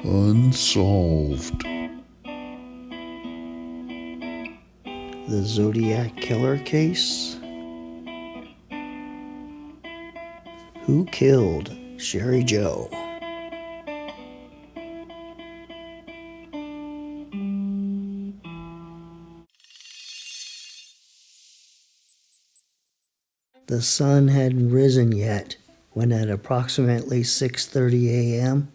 Unsolved. The Zodiac killer case? Who killed Cheri Jo? The sun hadn't risen yet when at approximately 6:30 a.m.,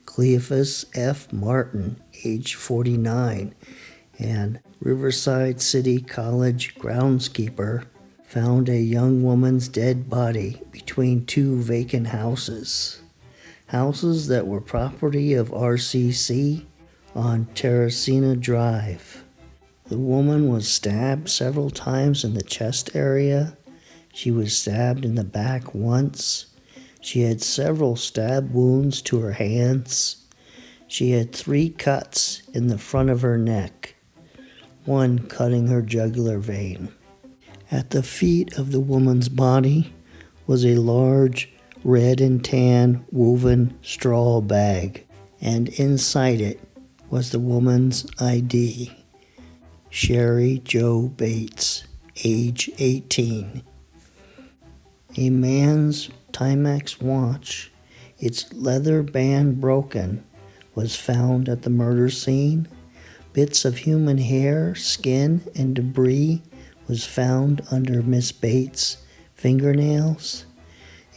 Cleophas F. Martin, age 49, and Riverside City College groundskeeper found a young woman's dead body between two vacant houses that were property of RCC on Terracina Drive. The woman was stabbed several times in the chest area. She was stabbed in the back once. She had several stab wounds to her hands. She had 3 cuts in the front of her neck, one cutting her jugular vein. At the feet of the woman's body was a large red and tan woven straw bag, and inside it was the woman's ID, Cheri Jo Bates, age 18. A man's Timex watch, its leather band broken, was found at the murder scene. Bits of human hair, skin, and debris was found under Miss Bates' fingernails.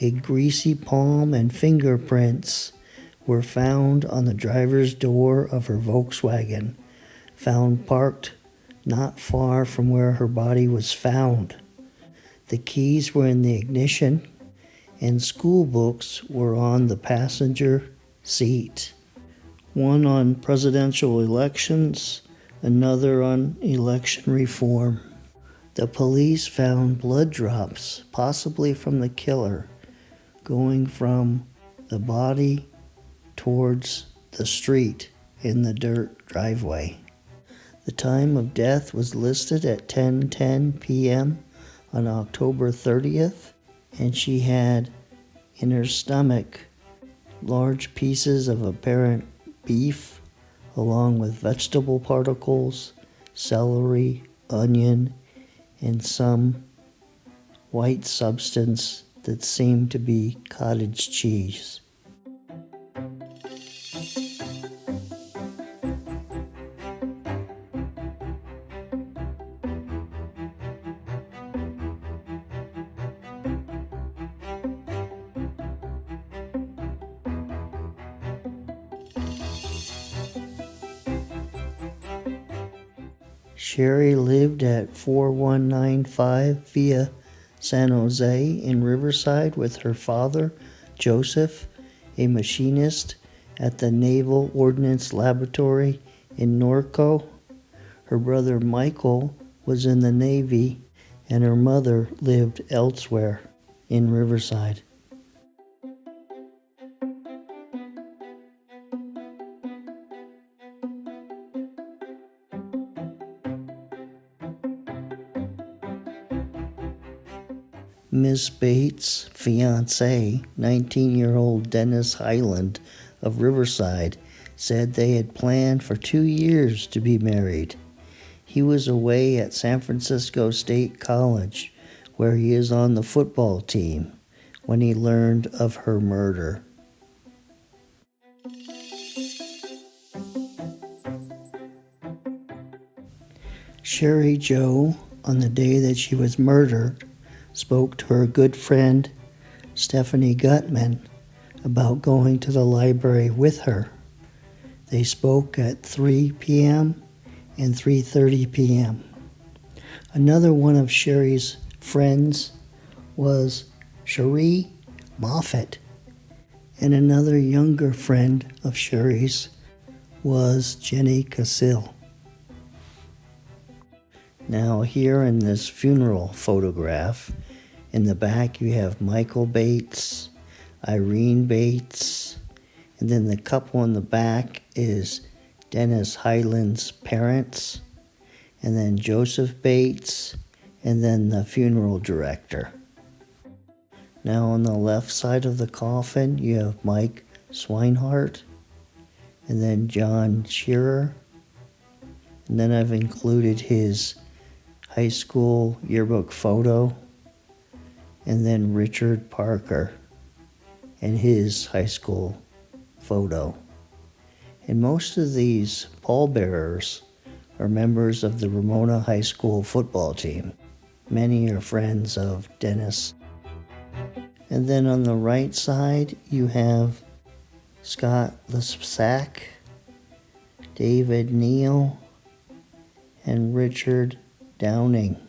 A greasy palm and fingerprints were found on the driver's door of her Volkswagen, found parked not far from where her body was found. The keys were in the ignition, and school books were on the passenger seat. One on presidential elections, another on election reform. The police found blood drops, possibly from the killer, going from the body towards the street in the dirt driveway. The time of death was listed at 10:10 p.m. on October 30th, and she had in her stomach large pieces of apparent beef, along with vegetable particles, celery, onion, and some white substance that seemed to be cottage cheese. Cheri lived at 4195 via San Jose in Riverside with her father, Joseph, a machinist at the Naval Ordnance Laboratory in Norco. Her brother Michael was in the Navy, and her mother lived elsewhere in Riverside. Miss Bates' fiancé, 19-year-old Dennis Highland of Riverside, said they had planned for 2 years to be married. He was away at San Francisco State College, where he is on the football team, when he learned of her murder. Cheri Jo, on the day that she was murdered, spoke to her good friend, Stephanie Gutman, about going to the library with her. They spoke at 3 p.m. and 3:30 p.m. Another one of Cheri's friends was Cherie Moffett, and another younger friend of Cheri's was Jenny Casil. Now here in this funeral photograph, in the back you have Michael Bates, Irene Bates, and then the couple in the back is Dennis Highland's parents, and then Joseph Bates, and then the funeral director. Now on the left side of the coffin you have Mike Swinehart, and then John Shearer, and then I've included his high school yearbook photo, and then Richard Parker and his high school photo. And most of these pallbearers are members of the Ramona High School football team. Many are friends of Dennis. And then on the right side, you have Scott Lesack, David Neal, and Richard Downing.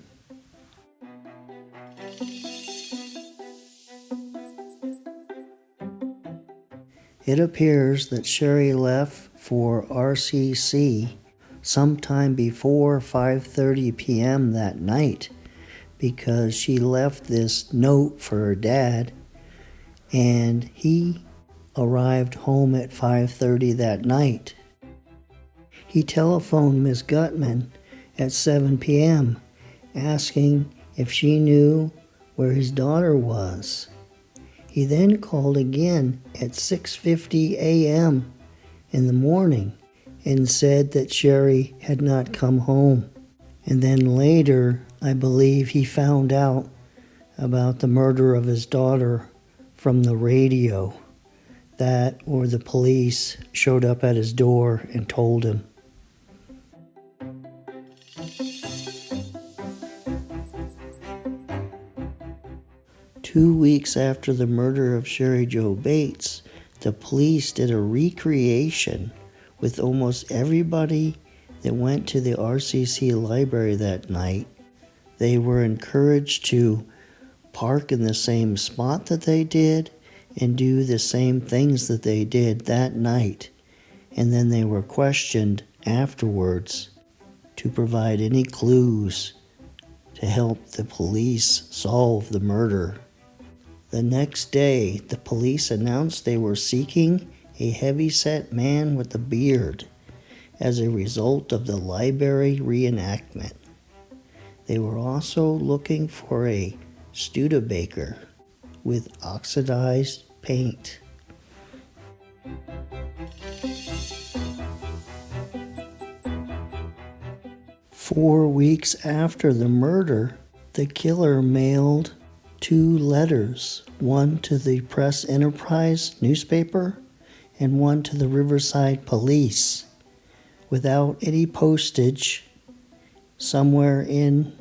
It appears that Cheri left for RCC sometime before 5:30 p.m. that night because she left this note for her dad, and he arrived home at 5:30 that night. He telephoned Miss Gutman at 7 p.m. asking if she knew where his daughter was. He then called again at 6:50 a.m. in the morning and said that Cheri had not come home. And then later, I believe he found out about the murder of his daughter from the radio, that or the police showed up at his door and told him. Two weeks after the murder of Cheri Jo Bates, the police did a recreation with almost everybody that went to the RCC library that night. They were encouraged to park in the same spot that they did and do the same things that they did that night. And then they were questioned afterwards to provide any clues to help the police solve the murder. The next day, the police announced they were seeking a heavy-set man with a beard as a result of the library reenactment. They were also looking for a Studebaker with oxidized paint. Four weeks after the murder, the killer mailed 2 letters, one to the Press Enterprise newspaper and one to the Riverside Police, without any postage, somewhere in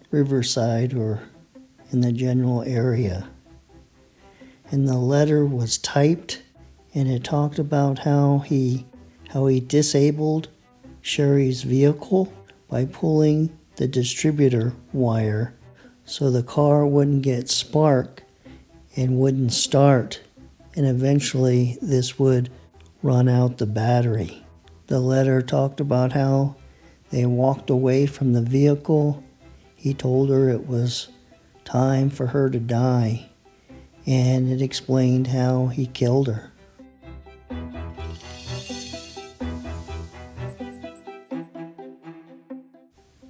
Riverside or in the general area. And the letter was typed, and it talked about how he disabled Cheri's vehicle by pulling the distributor wire so the car wouldn't get spark and wouldn't start, and eventually this would run out the battery. The letter talked about how they walked away from the vehicle. He told her it was time for her to die, and it explained how he killed her.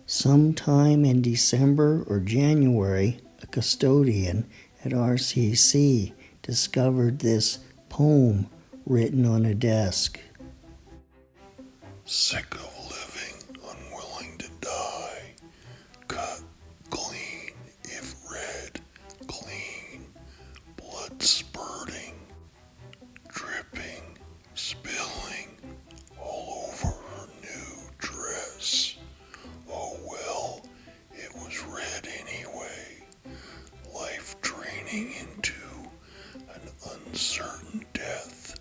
Sometime in December or January, a custodian at RCC discovered this poem written on a desk. Sick of living, unwilling to die, cut clean, if red, clean, blood spurting, dripping, spilling all over her new dress. Oh well, it was red anyway, life draining into an uncertain death.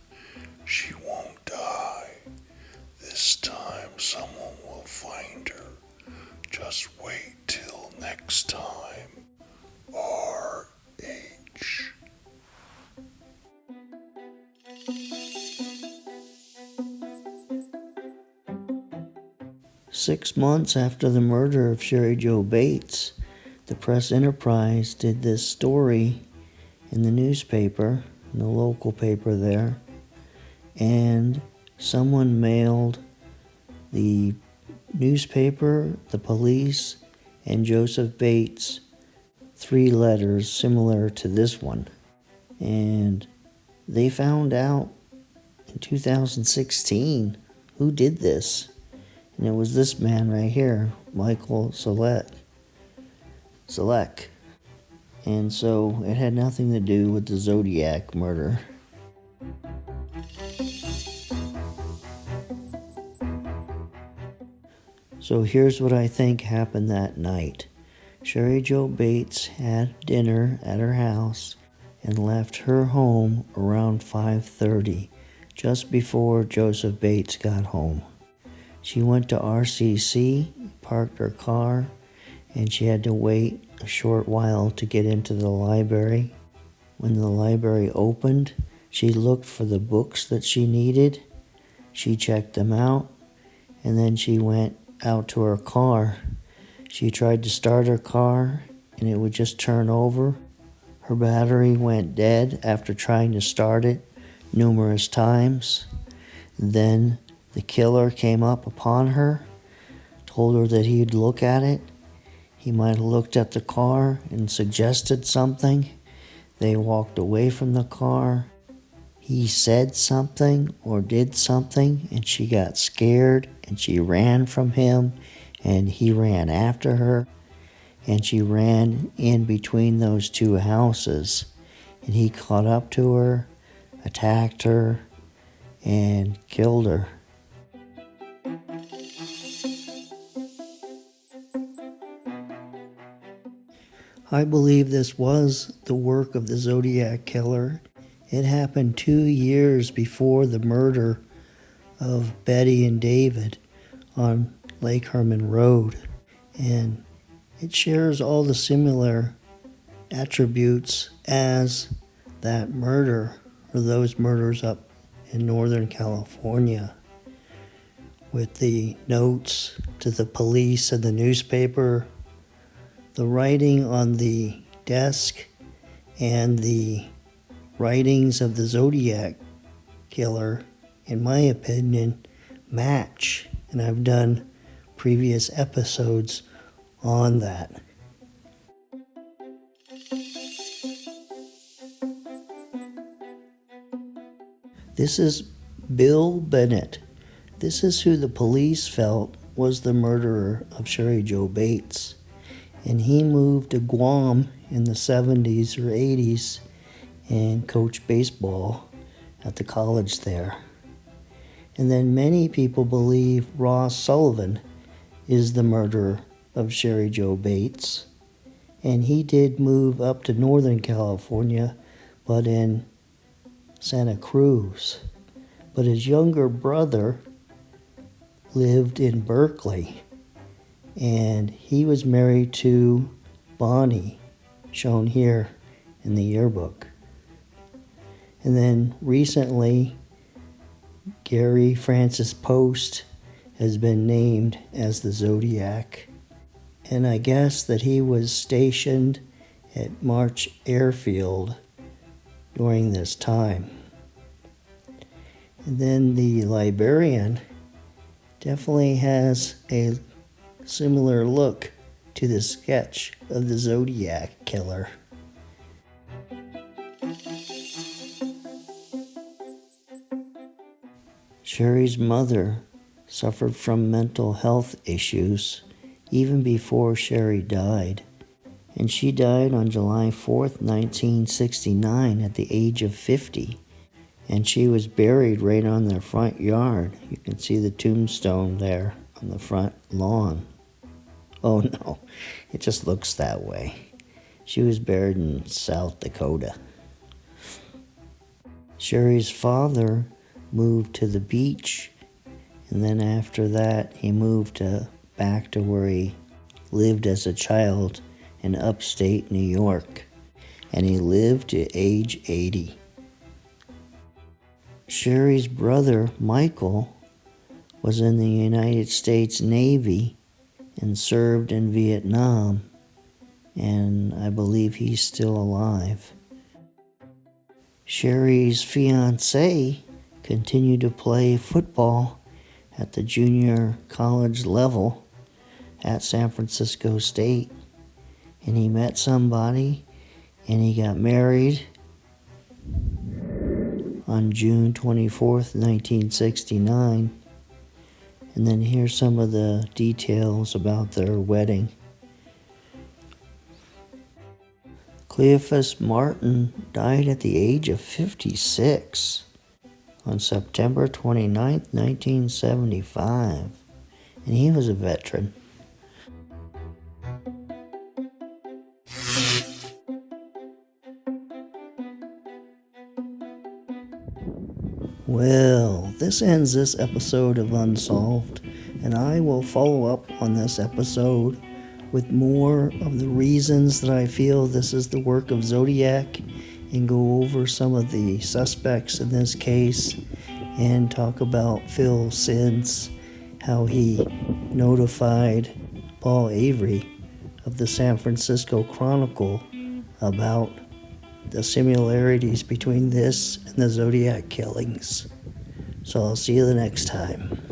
She won't die. This time someone will find her. Just wait till next time. R.H. Six months after the murder of Cheri Jo Bates, the Press Enterprise did this story in the newspaper, in the local paper there, and someone mailed the newspaper, the police, and Joseph Bates 3 letters similar to this one. And they found out in 2016. Who did this? And it was this man right here, Michael Selleck. And so it had nothing to do with the Zodiac murder. So here's what I think happened that night. Cheri Jo Bates had dinner at her house and left her home around 5:30, just before Joseph Bates got home. She went to RCC, parked her car, and she had to wait a short while to get into the library. When the library opened, she looked for the books that she needed. She checked them out, and then she went out to her car. She tried to start her car, and it would just turn over. Her battery went dead after trying to start it numerous times. Then the killer came up upon her, told her that he'd look at it. He might have looked at the car and suggested something. They walked away from the car. He said something or did something, and she got scared, and she ran from him, and he ran after her, and she ran in between those two houses, and he caught up to her, attacked her, and killed her. I believe this was the work of the Zodiac killer. It happened 2 years before the murder of Betty and David on Lake Herman Road. And it shares all the similar attributes as that murder, or those murders up in Northern California, with the notes to the police and the newspaper, the writing on the desk, and the writings of the Zodiac killer, in my opinion, match. And I've done previous episodes on that. This is Bill Bennett. This is who the police felt was the murderer of Cheri Jo Bates. And he moved to Guam in the 70s or 80s and coached baseball at the college there. And then many people believe Ross Sullivan is the murderer of Cheri Jo Bates. And he did move up to Northern California, but in Santa Cruz. But his younger brother lived in Berkeley, and he was married to Bonnie, shown here in the yearbook. And then recently, Gary Francis Post has been named as the Zodiac. And I guess that he was stationed at March Airfield during this time. And then the librarian definitely has a similar look to the sketch of the Zodiac killer. Cheri's mother suffered from mental health issues even before Cheri died, and she died on July 4th, 1969 at the age of 50, and she was buried right on their front yard. You can see the tombstone there on the front lawn. Oh no, it just looks that way. She was buried in South Dakota. Cheri's father moved to the beach, and then after that he moved back to where he lived as a child in upstate New York, and he lived to age 80. Cheri's brother Michael was in the United States Navy and served in Vietnam, and I believe he's still alive. Cheri's fiancé continued to play football at the junior college level at San Francisco State, and he met somebody and he got married on June 24th, 1969. And then here's some of the details about their wedding. Cleophas Martin died at the age of 56 on September 29th, 1975. And he was a veteran. Well, this ends this episode of Unsolved, and I will follow up on this episode with more of the reasons that I feel this is the work of Zodiac, and go over some of the suspects in this case, and talk about Phil Sins, how he notified Paul Avery of the San Francisco Chronicle about the similarities between this and the Zodiac killings. So I'll see you the next time.